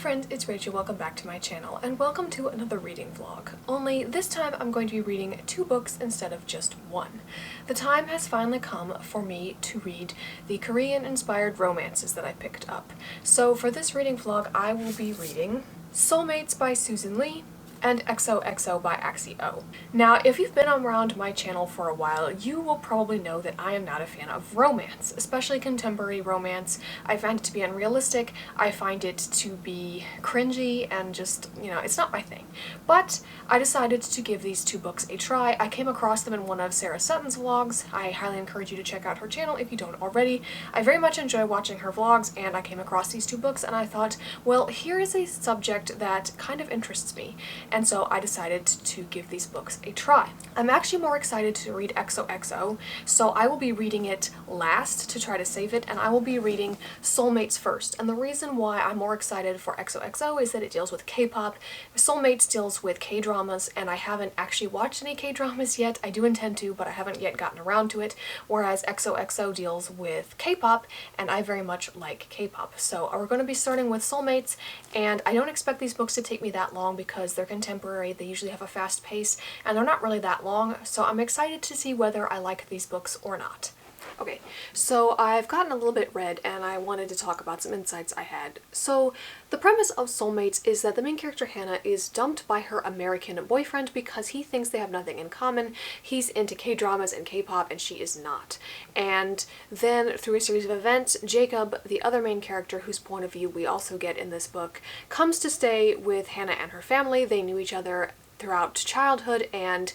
friends, it's Rachel. Welcome back to my channel, and welcome to another reading vlog. Only this time I'm going to be reading 2 books instead of just 1. The time has finally come for me to read the Korean-inspired romances that I picked up. So for this reading vlog, I will be reading Seoulmates by Susan Lee and XOXO by Axie Oh. Now, if you've been around my channel for a while, you will probably know that I am not a fan of romance, especially contemporary romance. I find it to be unrealistic, I find it to be cringy, and just, it's not my thing. But I decided to give these 2 books a try. I came across them in one of Sarah Sutton's vlogs. I highly encourage you to check out her channel if you don't already. I very much enjoy watching her vlogs, and I came across these 2 books and I thought, well, here is a subject that kind of interests me. And so I decided to give these books a try. I'm actually more excited to read XOXO, so I will be reading it last to try to save it, and I will be reading Seoulmates first. And the reason why I'm more excited for XOXO is that it deals with K-pop. Seoulmates deals with K-dramas, and I haven't actually watched any K-dramas yet. I do intend to, but I haven't yet gotten around to it, whereas XOXO deals with K-pop, and I very much like K-pop. So we're going to be starting with Seoulmates, and I don't expect these books to take me that long because they're contemporary. They usually have a fast pace, and they're not really that long, so I'm excited to see whether I like these books or not. Okay, so I've gotten a little bit read, and I wanted to talk about some insights I had. So the premise of Seoulmates is that the main character Hannah is dumped by her American boyfriend because he thinks they have nothing in common. He's into K-dramas and K-pop and she is not. And then through a series of events, Jacob, the other main character whose point of view we also get in this book, comes to stay with Hannah and her family. They knew each other throughout childhood, and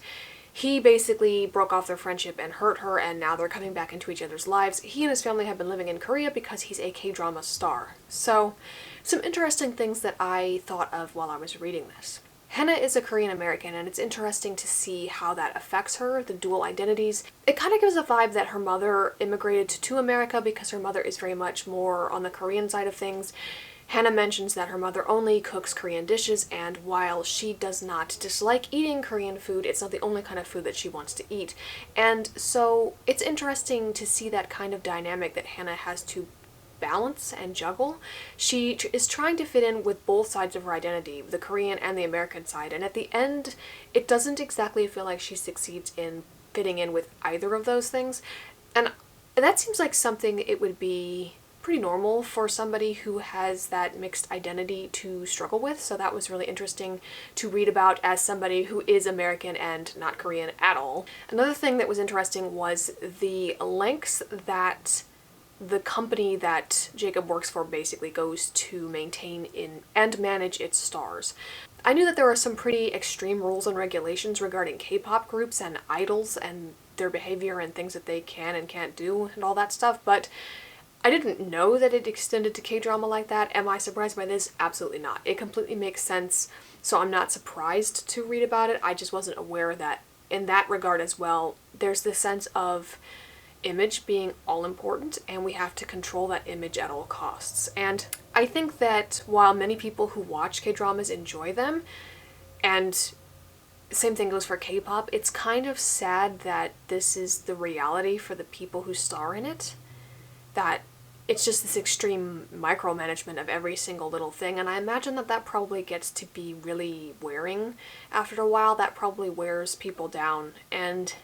he basically broke off their friendship and hurt her, and now they're coming back into each other's lives. He and his family have been living in Korea because he's a K-drama star. So, some interesting things that I thought of while I was reading this. Hannah is a Korean American, and it's interesting to see how that affects her, the dual identities. It kind of gives a vibe that her mother immigrated to America because her mother is very much more on the Korean side of things. Hannah mentions that her mother only cooks Korean dishes, and while she does not dislike eating Korean food, it's not the only kind of food that she wants to eat. And so it's interesting to see that kind of dynamic that Hannah has to balance and juggle. She is trying to fit in with both sides of her identity, the Korean and the American side, and at the end, it doesn't exactly feel like she succeeds in fitting in with either of those things. And that seems like something it would be pretty normal for somebody who has that mixed identity to struggle with, so that was really interesting to read about as somebody who is American and not Korean at all. Another thing that was interesting was the lengths that the company that Jacob works for basically goes to maintain in and manage its stars. I knew that there were some pretty extreme rules and regulations regarding K-pop groups and idols and their behavior and things that they can and can't do and all that stuff, but I didn't know that it extended to K-drama like that. Am I surprised by this? Absolutely not. It completely makes sense, so I'm not surprised to read about it. I just wasn't aware that in that regard as well, there's this sense of image being all important, and we have to control that image at all costs. And I think that while many people who watch K-dramas enjoy them, and same thing goes for K-pop, it's kind of sad that this is the reality for the people who star in it. That it's just this extreme micromanagement of every single little thing, and I imagine that that probably gets to be really wearing after a while. That probably wears people down, and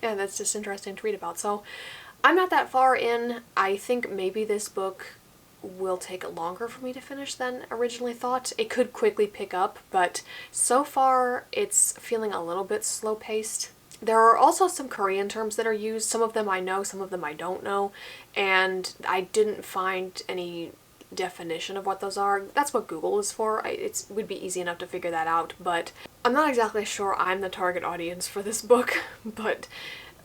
yeah, that's just interesting to read about. So I'm not that far in. I think maybe this book will take longer for me to finish than originally thought. It could quickly pick up, but so far it's feeling a little bit slow-paced. There are also some Korean terms that are used. Some of them I know, some of them I don't know, and I didn't find any definition of what those are. That's what Google is for. It would be easy enough to figure that out, but I'm not exactly sure I'm the target audience for this book, but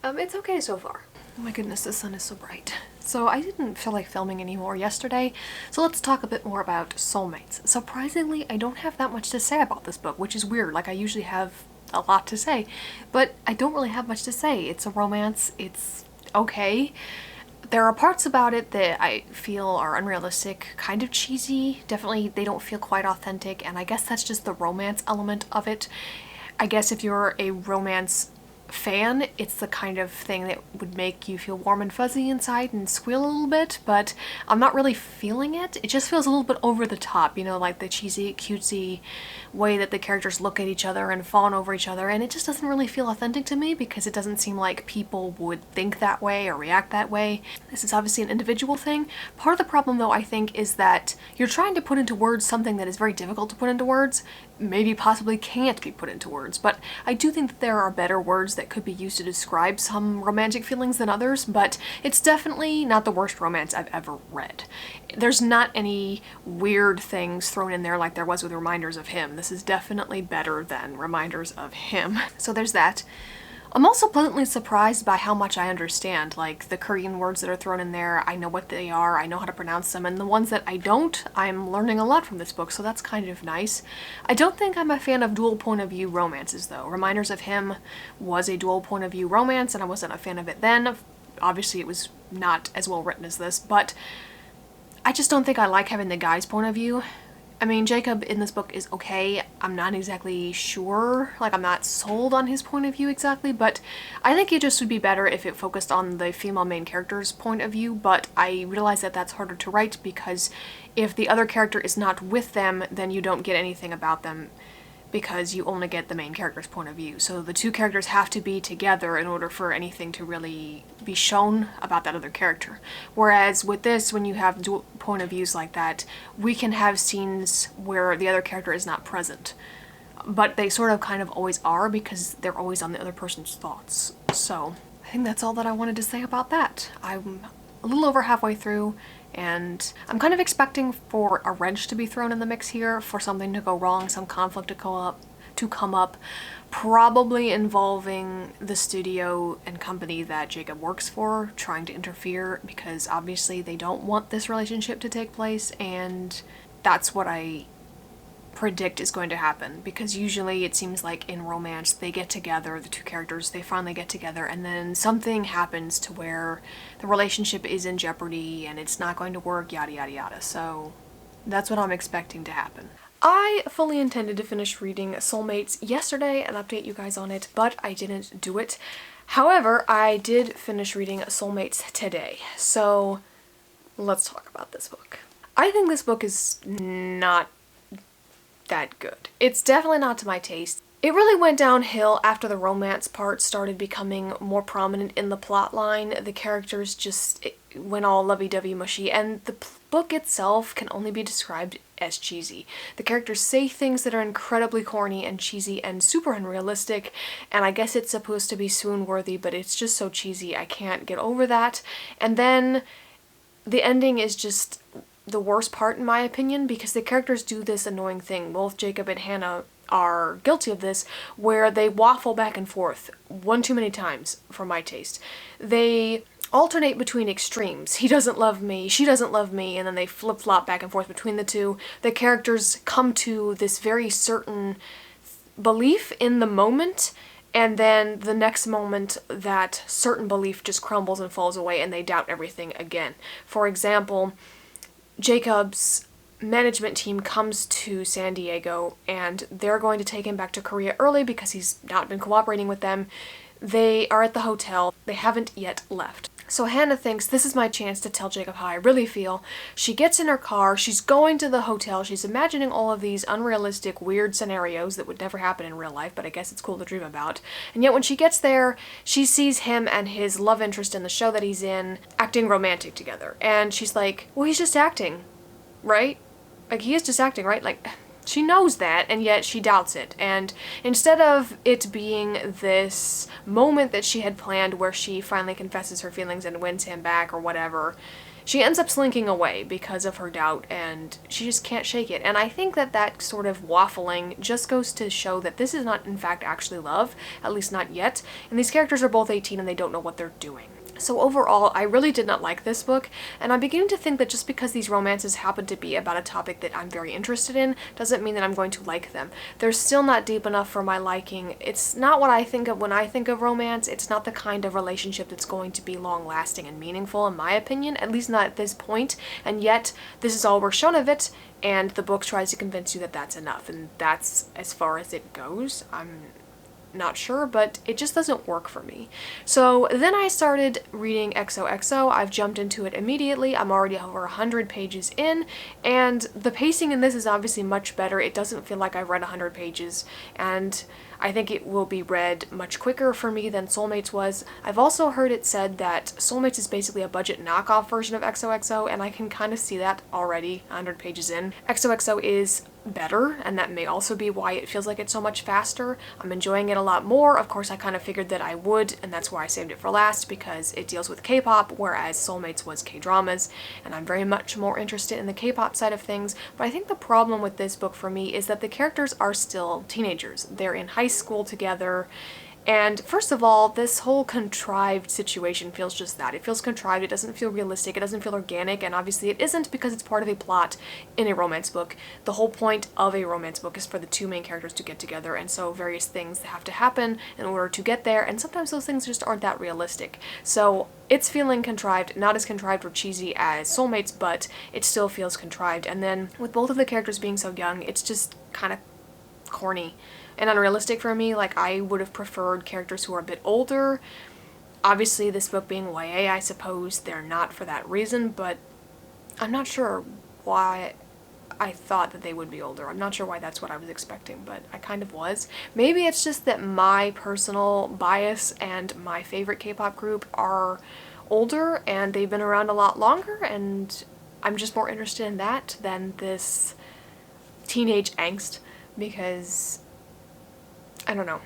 it's okay so far. Oh my goodness, the sun is so bright. So I didn't feel like filming anymore yesterday, so let's talk a bit more about Seoulmates. Surprisingly, I don't have that much to say about this book, which is weird. Like, I usually have a lot to say, but I don't really have much to say. It's a romance. It's okay. There are parts about it that I feel are unrealistic, kind of cheesy. Definitely they don't feel quite authentic, and I guess that's just the romance element of it. I guess if you're a romance fan. It's the kind of thing that would make you feel warm and fuzzy inside and squeal a little bit, but I'm not really feeling it. It just feels a little bit over the top, you know, like the cheesy, cutesy way that the characters look at each other and fawn over each other, and it just doesn't really feel authentic to me because it doesn't seem like people would think that way or react that way. This is obviously an individual thing. Part of the problem, though, I think, is that you're trying to put into words something that is very difficult to put into words, maybe possibly can't be put into words, but I do think that there are better words that could be used to describe some romantic feelings than others, but it's definitely not the worst romance I've ever read. There's not any weird things thrown in there like there was with Reminders of Him. This is definitely better than Reminders of Him. So there's that. I'm also pleasantly surprised by how much I understand. Like, the Korean words that are thrown in there, I know what they are, I know how to pronounce them, and the ones that I don't, I'm learning a lot from this book, so that's kind of nice. I don't think I'm a fan of dual point of view romances, though. Reminders of Him was a dual point of view romance, and I wasn't a fan of it then. Obviously, it was not as well written as this, but I just don't think I like having the guy's point of view. I mean, Jacob in this book is okay. I'm not exactly sure, like I'm not sold on his point of view exactly, but I think it just would be better if it focused on the female main character's point of view, but I realize that that's harder to write because if the other character is not with them, then you don't get anything about them because you only get the main character's point of view. So the two characters have to be together in order for anything to really be shown about that other character. Whereas with this, when you have dual point of views like that, we can have scenes where the other character is not present. But they sort of kind of always are because they're always on the other person's thoughts. So I think that's all that I wanted to say about that. I'm a little over halfway through, and I'm kind of expecting for a wrench to be thrown in the mix here, for something to go wrong, some conflict to come up, probably involving the studio and company that Jacob works for, trying to interfere, because obviously they don't want this relationship to take place, and that's what I predict is going to happen, because usually it seems like in romance they get together, the two characters, they finally get together, and then something happens to where the relationship is in jeopardy and it's not going to work, yada yada yada. So that's what I'm expecting to happen. I fully intended to finish reading Seoulmates yesterday and update you guys on it, but I didn't do it. However, I did finish reading Seoulmates today, so let's talk about this book. I think this book is not that good. It's definitely not to my taste. It really went downhill after the romance part started becoming more prominent in the plot line. The characters just went all lovey-dovey mushy, and the book itself can only be described as cheesy. The characters say things that are incredibly corny and cheesy and super unrealistic, and I guess it's supposed to be swoon-worthy, but it's just so cheesy I can't get over that. And then the ending is just the worst part in my opinion, because the characters do this annoying thing. Both Jacob and Hannah are guilty of this, where they waffle back and forth one too many times for my taste. They alternate between extremes. He doesn't love me, she doesn't love me, and then they flip-flop back and forth between the two. The characters come to this very certain belief in the moment, and then the next moment that certain belief just crumbles and falls away and they doubt everything again. For example, Jacob's management team comes to San Diego and they're going to take him back to Korea early because he's not been cooperating with them. They are at the hotel. They haven't yet left. So Hannah thinks, this is my chance to tell Jacob how I really feel. She gets in her car, she's going to the hotel, she's imagining all of these unrealistic, weird scenarios that would never happen in real life, but I guess it's cool to dream about. And yet when she gets there, she sees him and his love interest in the show that he's in acting romantic together. And she's like, well, he's just acting, right? Like, he is just acting, right? Like, she knows that, and yet she doubts it. And instead of it being this moment that she had planned where she finally confesses her feelings and wins him back or whatever, she ends up slinking away because of her doubt, and she just can't shake it. And I think that that sort of waffling just goes to show that this is not in fact actually love, at least not yet, and these characters are both 18 and they don't know what they're doing. So overall, I really did not like this book, and I'm beginning to think that just because these romances happen to be about a topic that I'm very interested in doesn't mean that I'm going to like them. They're still not deep enough for my liking. It's not what I think of when I think of romance. It's not the kind of relationship that's going to be long-lasting and meaningful, in my opinion, at least not at this point, and yet this is all we're shown of it, and the book tries to convince you that that's enough, and that's as far as it goes. I'm not sure, but it just doesn't work for me. So then I started reading XOXO. I've jumped into it immediately. I'm already over 100 pages in, and the pacing in this is obviously much better. It doesn't feel like I've read 100 pages, and I think it will be read much quicker for me than Seoulmates was. I've also heard it said that Seoulmates is basically a budget knockoff version of XOXO, and I can kind of see that already 100 pages in. XOXO is better, and that may also be why it feels like it's so much faster. I'm enjoying it a lot more. Of course, I kind of figured that I would, and that's why I saved it for last, because it deals with K-pop, whereas Seoulmates was K-dramas, and I'm very much more interested in the K-pop side of things. But I think the problem with this book for me is that the characters are still teenagers. They're in high school together. And first of all, this whole contrived situation feels just that. It feels contrived, it doesn't feel realistic, it doesn't feel organic, and obviously it isn't because it's part of a plot in a romance book. The whole point of a romance book is for the two main characters to get together, and so various things have to happen in order to get there, and sometimes those things just aren't that realistic. So it's feeling contrived, not as contrived or cheesy as Seoulmates, but it still feels contrived. And then with both of the characters being so young, it's just kind of corny and unrealistic for me. Like, I would have preferred characters who are a bit older. Obviously, this book being YA, I suppose they're not for that reason, but I'm not sure why I thought that they would be older. I'm not sure why that's what I was expecting, but I kind of was. Maybe it's just that my personal bias and my favorite K-pop group are older and they've been around a lot longer, and I'm just more interested in that than this teenage angst, because I don't know.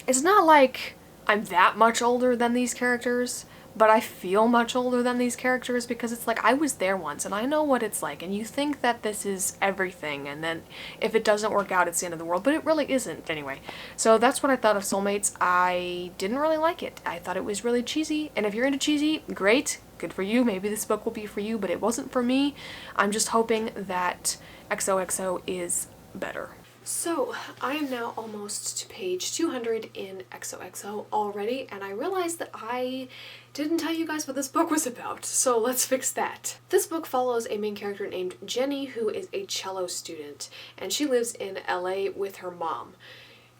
It's not like I'm that much older than these characters, but I feel much older than these characters because it's like I was there once and I know what it's like, and you think that this is everything, and then if it doesn't work out, it's the end of the world, but it really isn't. Anyway, so that's what I thought of Seoulmates. I didn't really like it. I thought it was really cheesy, and if you're into cheesy, great, good for you. Maybe this book will be for you, but it wasn't for me. I'm just hoping that XOXO is better. So, I am now almost to page 200 in XOXO already, and I realized that I didn't tell you guys what this book was about, so let's fix that. This book follows a main character named Jenny, who is a cello student, and she lives in LA with her mom.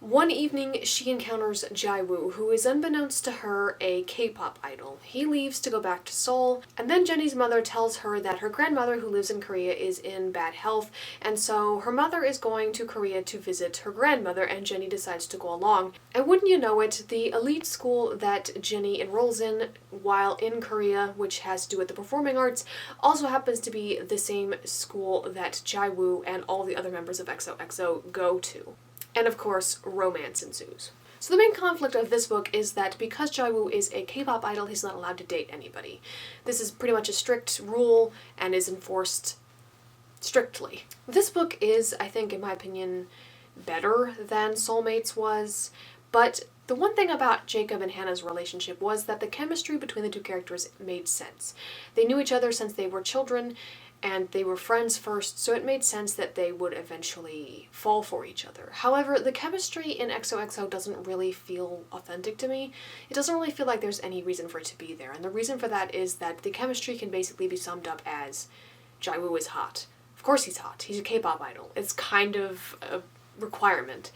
One evening, she encounters Jaiwoo, who is unbeknownst to her a K-pop idol. He leaves to go back to Seoul, and then Jenny's mother tells her that her grandmother, who lives in Korea, is in bad health, and so her mother is going to Korea to visit her grandmother, and Jenny decides to go along. And wouldn't you know it, the elite school that Jenny enrolls in while in Korea, which has to do with the performing arts, also happens to be the same school that Jaiwoo and all the other members of XOXO go to. And of course, romance ensues. So the main conflict of this book is that because Jaiwoo is a K-pop idol, he's not allowed to date anybody. This is pretty much a strict rule and is enforced strictly. This book is, I think, in my opinion, better than Seoulmates was, but the one thing about Jacob and Hannah's relationship was that the chemistry between the two characters made sense. They knew each other since they were children, and they were friends first, so it made sense that they would eventually fall for each other. However, the chemistry in XOXO doesn't really feel authentic to me. It doesn't really feel like there's any reason for it to be there, and the reason for that is that the chemistry can basically be summed up as Jaiwoo is hot. Of course he's hot. He's a K-pop idol. It's kind of a requirement.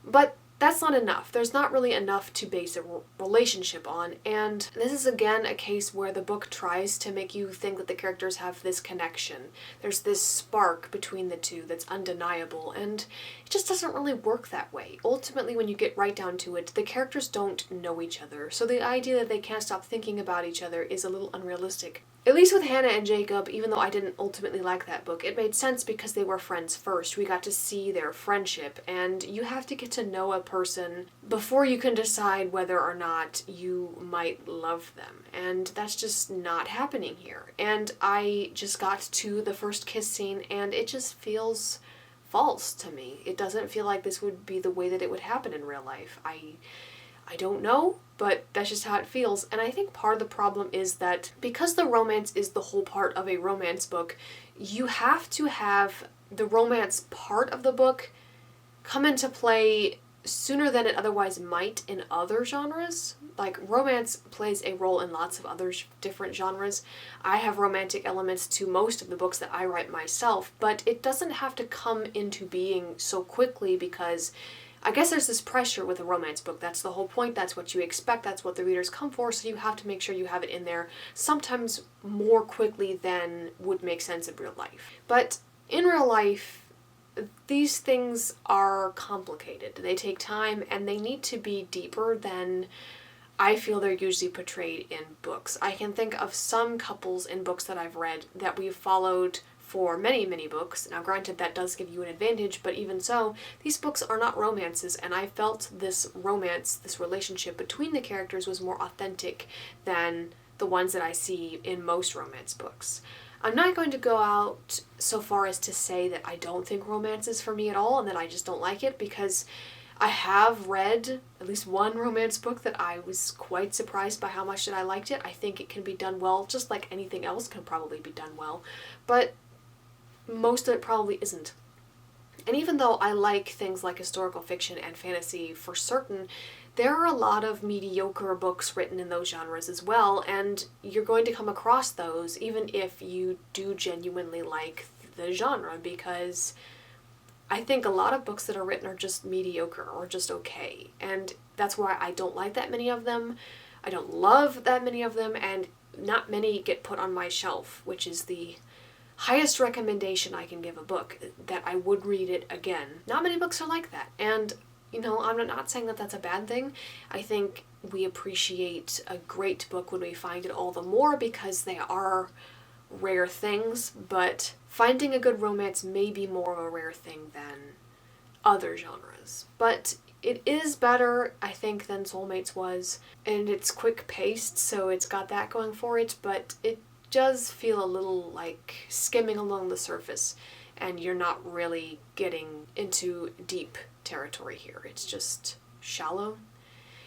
But that's not enough. There's not really enough to base a relationship on, and this is again a case where the book tries to make you think that the characters have this connection. There's this spark between the two that's undeniable, and it just doesn't really work that way. Ultimately, when you get right down to it, the characters don't know each other, so the idea that they can't stop thinking about each other is a little unrealistic. At least with Hannah and Jacob, even though I didn't ultimately like that book, it made sense because they were friends first. We got to see their friendship, and you have to get to know a person before you can decide whether or not you might love them, and that's just not happening here. And I just got to the first kiss scene, and it just feels false to me. It doesn't feel like this would be the way that it would happen in real life. I don't know, but that's just how it feels. And I think part of the problem is that because the romance is the whole part of a romance book, you have to have the romance part of the book come into play sooner than it otherwise might in other genres. Like, romance plays a role in lots of other different genres. I have romantic elements to most of the books that I write myself, but it doesn't have to come into being so quickly because I guess there's this pressure with a romance book. That's the whole point. That's what you expect. That's what the readers come for. So you have to make sure you have it in there sometimes more quickly than would make sense in real life. But in real life, these things are complicated. They take time and they need to be deeper than I feel they're usually portrayed in books. I can think of some couples in books that I've read that we've followed for many, many books. Now granted, that does give you an advantage, but even so, these books are not romances, and I felt this romance, this relationship between the characters was more authentic than the ones that I see in most romance books. I'm not going to go out so far as to say that I don't think romance is for me at all and that I just don't like it, because I have read at least one romance book that I was quite surprised by how much that I liked it. I think it can be done well, just like anything else can probably be done well, but most of it probably isn't. And even though I like things like historical fiction and fantasy for certain, there are a lot of mediocre books written in those genres as well, and you're going to come across those even if you do genuinely like the genre, because I think a lot of books that are written are just mediocre or just okay, and that's why I don't like that many of them. I don't love that many of them, and not many get put on my shelf, which is the highest recommendation I can give a book, that I would read it again. Not many books are like that, and you know, I'm not saying that that's a bad thing. I think we appreciate a great book when we find it all the more because they are rare things, but finding a good romance may be more of a rare thing than other genres. But it is better, I think, than Seoulmates was, and it's quick-paced, so it's got that going for it, but it does feel a little like skimming along the surface, and you're not really getting into deep territory here. It's just shallow.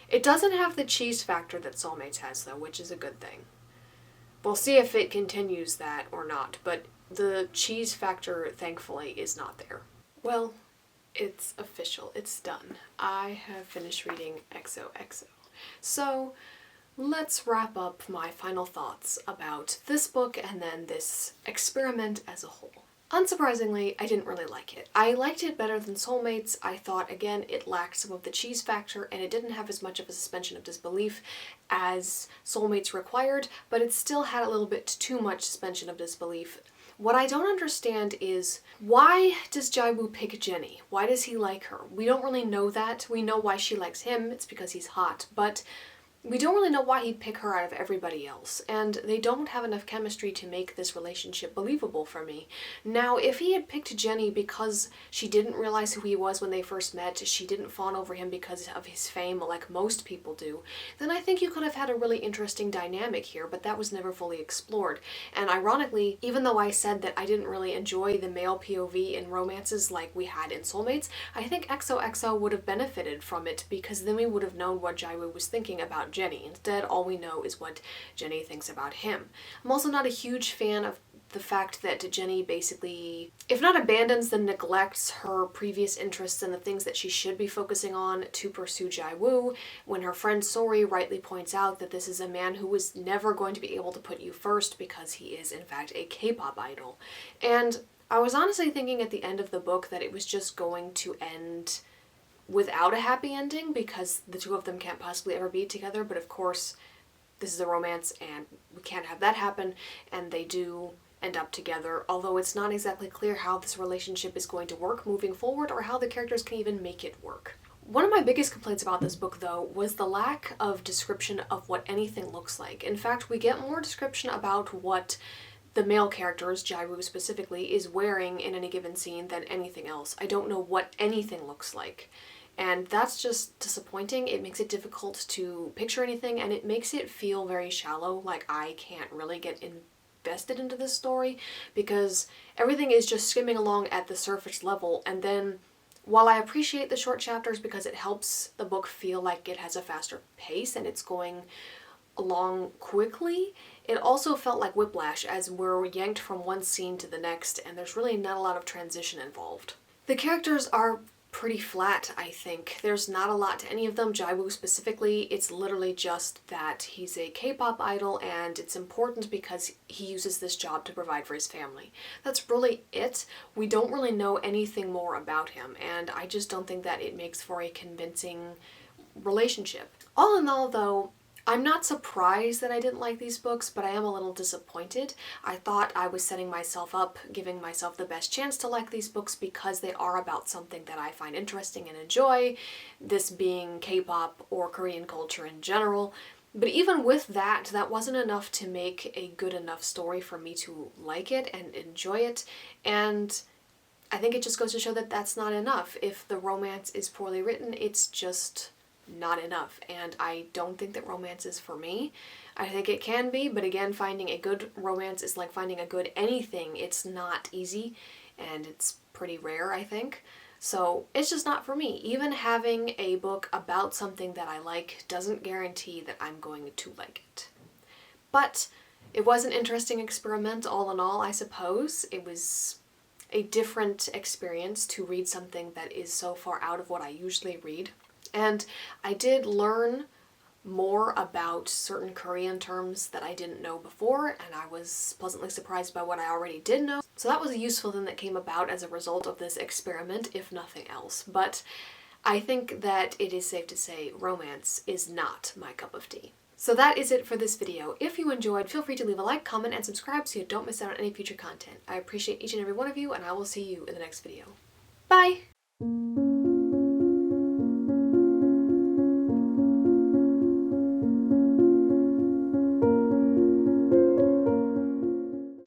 It doesn't have the cheese factor that Seoulmates has, though, which is a good thing. We'll see if it continues that or not, but the cheese factor, thankfully, is not there. Well, it's official. It's done. I have finished reading XOXO. So let's wrap up my final thoughts about this book and then this experiment as a whole. Unsurprisingly, I didn't really like it. I liked it better than Seoulmates. I thought, again, it lacked some of the cheese factor and it didn't have as much of a suspension of disbelief as Seoulmates required, but it still had a little bit too much suspension of disbelief. What I don't understand is, why does Jae-woo pick Jenny? Why does he like her? We don't really know that. We know why she likes him. It's because he's hot, but we don't really know why he'd pick her out of everybody else, and they don't have enough chemistry to make this relationship believable for me. Now, if he had picked Jenny because she didn't realize who he was when they first met, she didn't fawn over him because of his fame like most people do, then I think you could have had a really interesting dynamic here, but that was never fully explored. And ironically, even though I said that I didn't really enjoy the male POV in romances like we had in Seoulmates, I think XOXO would have benefited from it, because then we would have known what Jae-woo was thinking about Jenny. Instead, all we know is what Jenny thinks about him. I'm also not a huge fan of the fact that Jenny basically, if not abandons, then neglects her previous interests and the things that she should be focusing on to pursue Jae-woo, when her friend Sori rightly points out that this is a man who was never going to be able to put you first because he is, in fact, a K-pop idol. And I was honestly thinking at the end of the book that it was just going to end without a happy ending, because the two of them can't possibly ever be together, but of course this is a romance and we can't have that happen, and they do end up together, although it's not exactly clear how this relationship is going to work moving forward or how the characters can even make it work. One of my biggest complaints about this book, though, was the lack of description of what anything looks like. In fact, we get more description about what the male characters, Jae-woo specifically, is wearing in any given scene than anything else. I don't know what anything looks like. And that's just disappointing. It makes it difficult to picture anything, and it makes it feel very shallow, like I can't really get invested into this story, because everything is just skimming along at the surface level, and then while I appreciate the short chapters because it helps the book feel like it has a faster pace and it's going along quickly, it also felt like whiplash as we're yanked from one scene to the next, and there's really not a lot of transition involved. The characters are pretty flat, I think. There's not a lot to any of them. Jaiwoo specifically, it's literally just that he's a K-pop idol and it's important because he uses this job to provide for his family. That's really it. We don't really know anything more about him, and I just don't think that it makes for a convincing relationship. All in all, though, I'm not surprised that I didn't like these books, but I am a little disappointed. I thought I was setting myself up, giving myself the best chance to like these books because they are about something that I find interesting and enjoy, this being K-pop or Korean culture in general. But even with that, that wasn't enough to make a good enough story for me to like it and enjoy it, and I think it just goes to show that that's not enough. If the romance is poorly written, it's just not enough, and I don't think that romance is for me. I think it can be, but again, finding a good romance is like finding a good anything. It's not easy, and it's pretty rare, I think. So it's just not for me. Even having a book about something that I like doesn't guarantee that I'm going to like it. But it was an interesting experiment all in all, I suppose. It was a different experience to read something that is so far out of what I usually read. And I did learn more about certain Korean terms that I didn't know before, and I was pleasantly surprised by what I already did know. So that was a useful thing that came about as a result of this experiment, if nothing else. But I think that it is safe to say romance is not my cup of tea. So that is it for this video. If you enjoyed, feel free to leave a like, comment, and subscribe so you don't miss out on any future content. I appreciate each and every one of you, and I will see you in the next video. Bye!